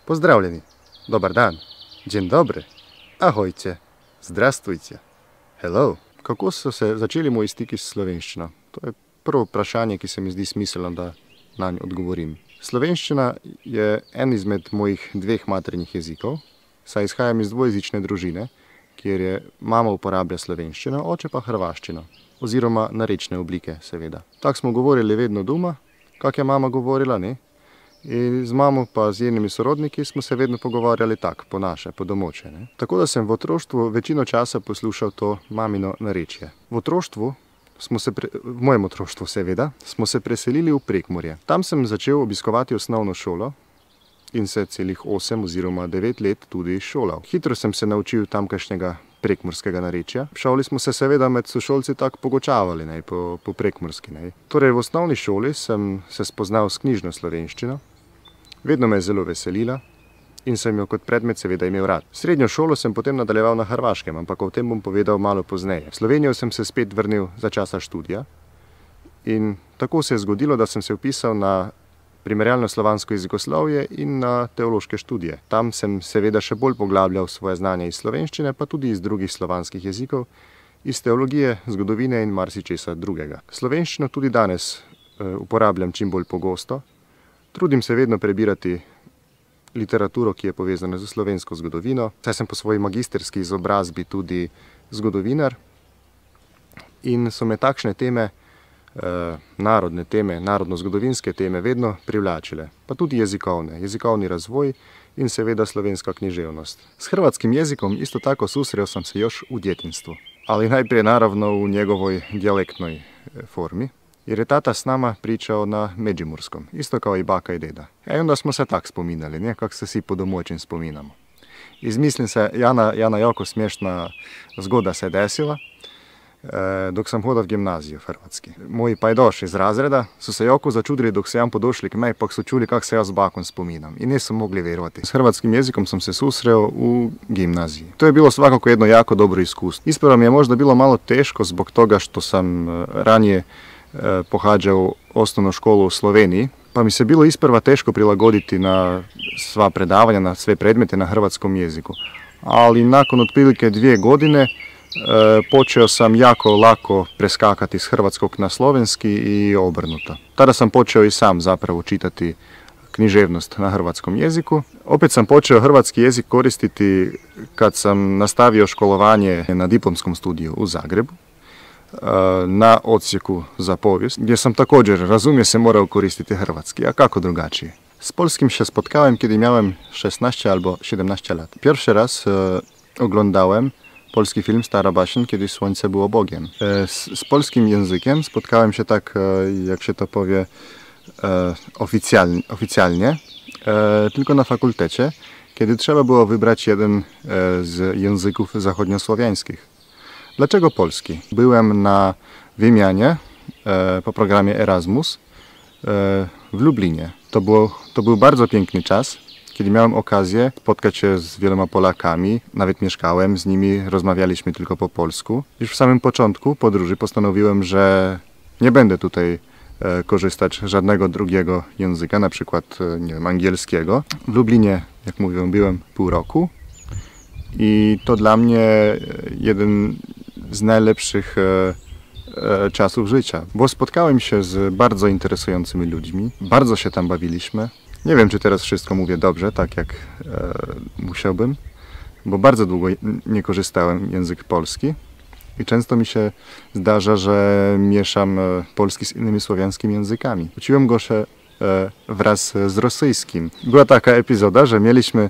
Pozdravljeni, dobar dan, dzień dobry, ahojte, zdrastujte, hello. Kako so se začeli moji stiki s slovenščino? To je prvo vprašanje, ki se mi zdi smiselno, da nanj odgovorim. Slovenščina je en izmed mojih dveh maternih jezikov, saj izhajam iz dvojezične družine, kjer je mama uporablja slovenščino, oče pa hrvaščino, oziroma narečne oblike, seveda. Tako smo govorili vedno doma, kak je mama govorila, ne? In z mamo pa z njenimi sorodniki smo se vedno pogovarjali tako, po naše, po domoče, ne? Tako da sem v otroštvu večino časa poslušal to mamino narečje. V mojem otroštvu seveda, smo se preselili v Prekmurje. Tam sem začel obiskovati osnovno šolo in se celih 8 oziroma 9 let tudi šolal. Hitro sem se naučil tamkajšnjega prekmurskega narečja. V šoli smo se seveda med sošolci tako pogočavali, ne, po prekmurski. Ne. Torej v osnovni šoli sem se spoznal s knjižno slovenščino. Vedno me je zelo veselila in sem jo kot predmet seveda imel rad. Srednjo šolo sem potem nadaljeval na Hrvaškem, ampak o tem bom povedal malo pozneje. V Slovenijo sem se spet vrnil za časa študija in tako se je zgodilo, da sem se vpisal na primerjalno slovansko jezikoslovje in na teološke študije. Tam sem seveda še bolj poglabljal svoje znanje iz slovenščine, pa tudi iz drugih slovanskih jezikov, iz teologije, zgodovine in marsičesa drugega. Slovenščino tudi danes uporabljam čim bolj pogosto. Trudim se vedno prebirati literaturo, ki je povezana z slovensko zgodovino, saj sem po svoji magisterski izobrazbi tudi zgodovinar in so me takšne teme, narodne teme, narodno-zgodovinske teme vedno privlačile, pa tudi jezikovni razvoj in seveda slovenska književnost. S hrvatskim jezikom isto tako susreo sam se još u djetinjstvu, ali najprije naravno u njegovoj dijalektnoj formi, jer je tata s nama pričao na međimurskom, isto kao i baka i deda. I onda smo se tak spominali, ne, kak se svi po domoćim spominamo. Izmislim se, Jana jako smiješna zgoda se desila, dok sam hodal v gimnaziju hrvatski. Moji pajdoši iz razreda su se jako začudili dok se jam podošli k meni, pak su čuli kak se ja s bakom spominam i nisu mogli vjerovati. S hrvatskim jezikom sam se susreo u gimnaziji. To je bilo svakako jedno jako dobro iskustvo. Ispravo mi je možda bilo malo teško zbog toga što sam ranije pohađao osnovnu školu u Sloveniji, pa mi se bilo isprva teško prilagoditi na sva predavanja, na sve predmete na hrvatskom jeziku. Ali nakon otprilike 2 godine počeo sam jako lako preskakati s hrvatskog na slovenski i obrnuto. Tada sam počeo i sam zapravo čitati književnost na hrvatskom jeziku. Opet sam počeo hrvatski jezik koristiti kad sam nastavio školovanje na diplomskom studiju u Zagrebu, na odsjeku za povijest, gdje sam također, razumije se, morao koristiti hrvatski, a kako drugačije. S polskim się spotkałem, kiedy miałem 16 albo 17 lat. Pierwszy raz oglądałem polski film Stara baśń, kiedy słońce było Bogiem. Z polskim językiem spotkałem się tak, jak się to powie, oficjalnie, tylko na fakultecie, kiedy trzeba było wybrać jeden z języków zachodniosłowiańskich. Dlaczego polski? Byłem na wymianie po programie Erasmus w Lublinie. To był bardzo piękny czas, kiedy miałem okazję spotkać się z wieloma Polakami, nawet mieszkałem z nimi, rozmawialiśmy tylko po polsku. Już w samym początku podróży postanowiłem, że nie będę tutaj korzystać z żadnego drugiego języka, na przykład nie wiem, angielskiego. W Lublinie, jak mówię, byłem pół roku i to dla mnie jeden z najlepszych czasów życia, bo spotkałem się z bardzo interesującymi ludźmi, bardzo się tam bawiliśmy. Nie wiem, czy teraz wszystko mówię dobrze, tak jak musiałbym, bo bardzo długo nie korzystałem język polski i często mi się zdarza, że mieszam polski z innymi słowiańskimi językami. Uczyłem go się wraz z rosyjskim. Była taka epizoda, że mieliśmy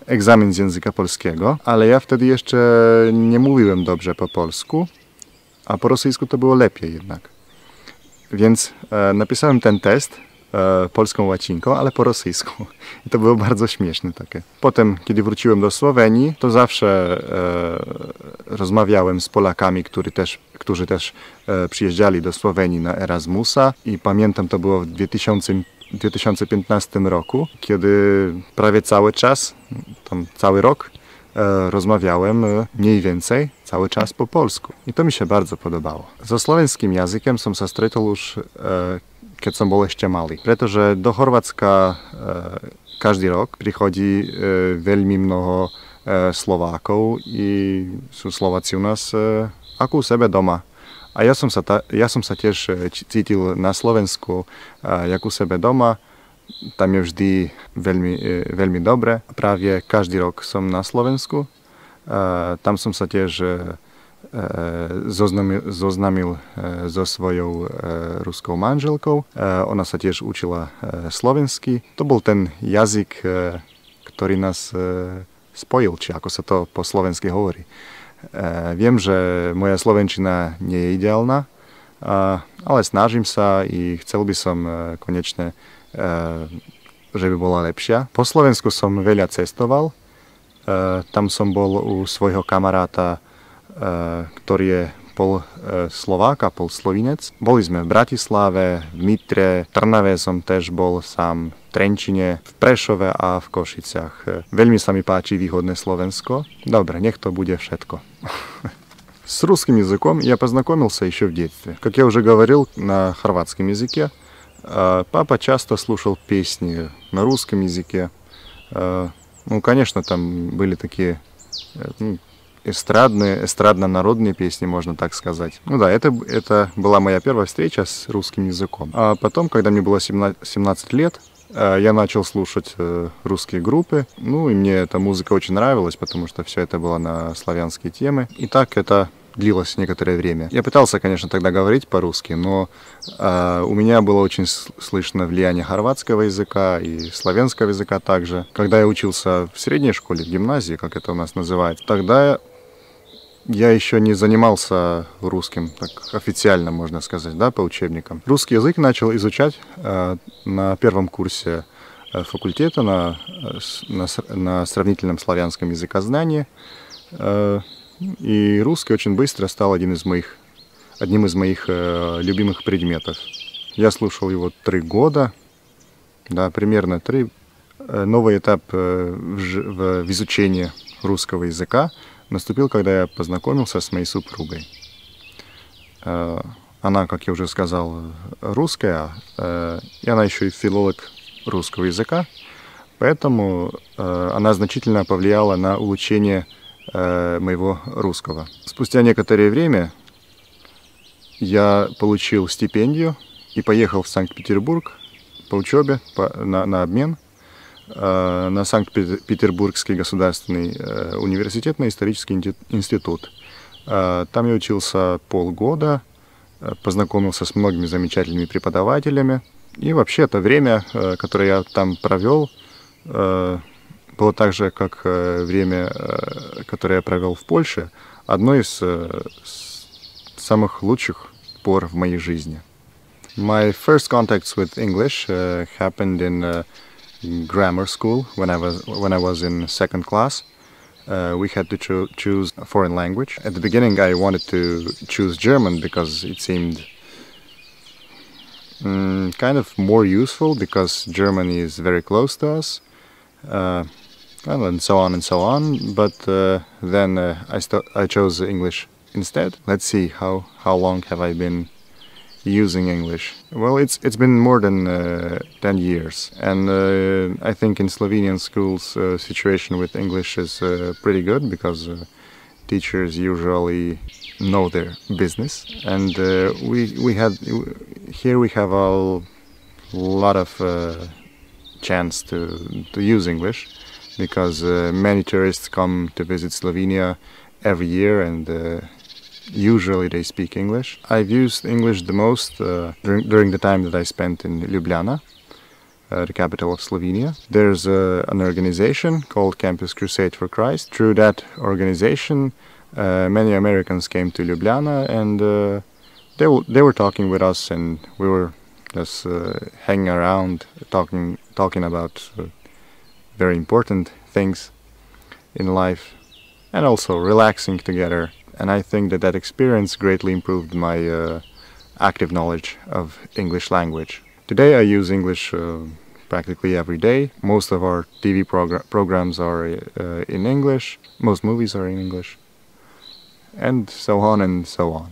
egzamin z języka polskiego, ale ja wtedy jeszcze nie mówiłem dobrze po polsku, a po rosyjsku to było lepiej jednak. Więc napisałem ten test polską łacinką, ale po rosyjsku. I to było bardzo śmieszne takie. Potem, kiedy wróciłem do Słowenii, to zawsze rozmawiałem z Polakami, którzy też przyjeżdżali do Słowenii na Erasmusa i pamiętam, to było w 2015 roku, kiedy prawie cały czas, tam cały rok, rozmawiałem mniej więcej cały czas po polsku. I to mi się bardzo podobało. Ze slovenskim jazykiem som sa stretol už keď som bol ešte malý. Pretože do Chorvátska Každý rok prichodí veľmi mnoho Slovákov i sú Slováci u nás ako u sebe doma. A ja som sa tiež cítil na Slovensku ako u sebe doma. Tam je vždy veľmi dobre. Práve každý rok som na Slovensku. Tam som sa tiež zoznamil so svojou ruskou manželkou. Ona sa tiež učila slovensky. To bol ten jazyk, ktorý nás spojil, či ako sa to po slovensky hovorí. Viem, že moja slovenčina nie je ideálna, ale snažím sa i chcel by som konečne, že by bola lepšia. Po Slovensku som veľa cestoval. Tam som bol u svojho kamaráta, ktorý je pol Slovák a pol Slovinec. Boli sme v Bratislave, v Nitre, v Trnave som tiež bol sám, v Trenčine, v Prešove a v Košiciach. Veľmi sa mi páči východné Slovensko. Dobre, nech to bude všetko. С русским языком я познакомился еще в детстве. Как я уже говорил, на хорватском языке. Папа часто слушал песни на русском языке. Ну, конечно, там были такие эстрадно-народные песни, можно так сказать. Ну да, это была моя первая встреча с русским языком. А потом, когда мне было 17 лет, я начал слушать русские группы. Ну и мне эта музыка очень нравилась, потому что все это было на славянские темы. И так это длилось некоторое время. Я пытался, конечно, тогда говорить по-русски, но у меня было очень слышно влияние хорватского языка и славянского языка также. Когда я учился в средней школе, в гимназии, как это у нас называется, тогда я еще не занимался русским, так официально, можно сказать, да, по учебникам. Русский язык начал изучать на первом курсе факультета на сравнительном славянском языкознании. И русский очень быстро стал одним из моих любимых предметов. Я слушал его 3 года, да, примерно 3. Новый этап в изучении русского языка наступил, когда я познакомился с моей супругой. Она, как я уже сказал, русская, и она еще и филолог русского языка, поэтому она значительно повлияла на улучшение моего русского. Спустя некоторое время я получил стипендию и поехал в Санкт-Петербург по учебе, на обмен, на Санкт-Петербургский государственный университет, на исторический институт. Там я учился полгода, познакомился с многими замечательными преподавателями. И вообще это время, которое я там провел, было так же, как время, которое я провел в Польше, одно из самых лучших пор в моей жизни. My first contacts with English happened in grammar school when I was in 2nd class. We had to choose a foreign language. At the beginning, I wanted to choose German because it seemed kind of more useful, because Germany is very close to us, and so on and so on. But then I chose English instead. Let's see, how long have I been using English? Well, it's been more than 10 years, and I think in Slovenian schools situation with English is pretty good, because teachers usually know their business, and we have a lot of chance to use English, because many tourists come to visit Slovenia every year, and usually they speak English. I've used English the most during the time that I spent in Ljubljana, the capital of Slovenia. There's an organization called Campus Crusade for Christ. Through that organization, many Americans came to Ljubljana, and they were talking with us, and we were just hanging around, talking about very important things in life, and also relaxing together. And I think that experience greatly improved my active knowledge of English language. Today I use English practically every day. Most of our TV programs are in English. Most movies are in English. And so on and so on.